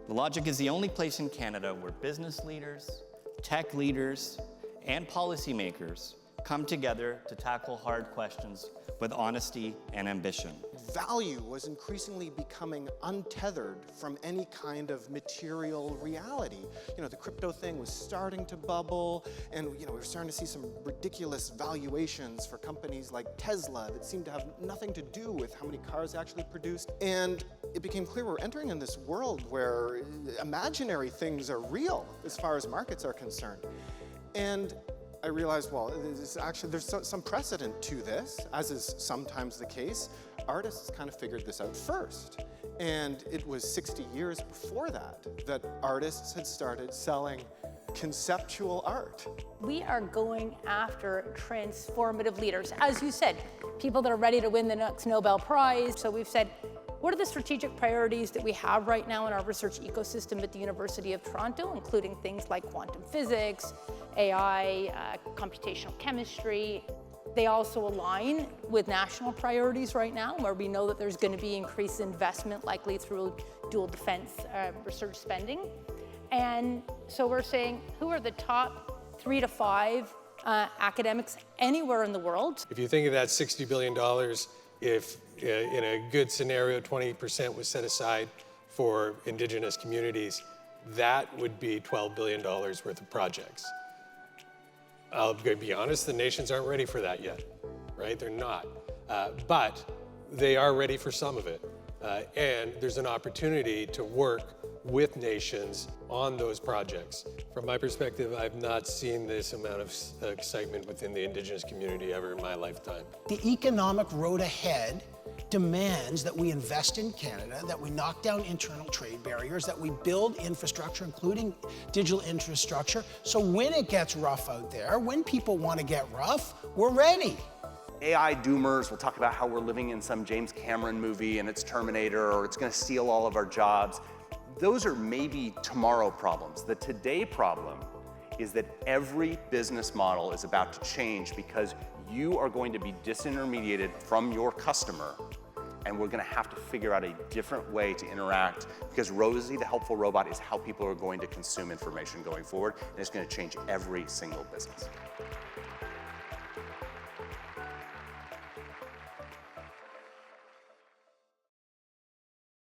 The Logic is the only place in Canada where business leaders, tech leaders, and policymakers come together to tackle hard questions with honesty and ambition. Value was increasingly becoming untethered from any kind of material reality. The crypto thing was starting to bubble, and we were starting to see some ridiculous valuations for companies like Tesla that seemed to have nothing to do with how many cars actually produced. And it became clear we're entering in this world where imaginary things are real as far as markets are concerned. And I realized, well, there's some precedent to this, as is sometimes the case. Artists kind of figured this out first. And it was 60 years before that artists had started selling conceptual art. We are going after transformative leaders. As you said, people that are ready to win the next Nobel Prize. So we've said, what are the strategic priorities that we have right now in our research ecosystem at the University of Toronto, including things like quantum physics, AI, computational chemistry. They also align with national priorities right now, where we know that there's going to be increased investment, likely through dual defense research spending. And so we're saying, who are the top 3 to 5 academics anywhere in the world? If you think of that $60 billion, if in a good scenario, 20% was set aside for Indigenous communities, that would be $12 billion worth of projects. I'll be honest, the nations aren't ready for that yet, right? They're not. But they are ready for some of it. And there's an opportunity to work with nations on those projects. From my perspective, I've not seen this amount of excitement within the Indigenous community ever in my lifetime. The economic road ahead demands that we invest in Canada, that we knock down internal trade barriers, that we build infrastructure, including digital infrastructure, so when it gets rough out there, when people want to get rough, we're ready. AI doomers will talk about how we're living in some James Cameron movie and it's Terminator, or it's going to steal all of our jobs. Those are maybe tomorrow problems. The today problem is that every business model is about to change because you are going to be disintermediated from your customer, and we're going to have to figure out a different way to interact, because Rosie, the helpful robot, is how people are going to consume information going forward, and it's going to change every single business.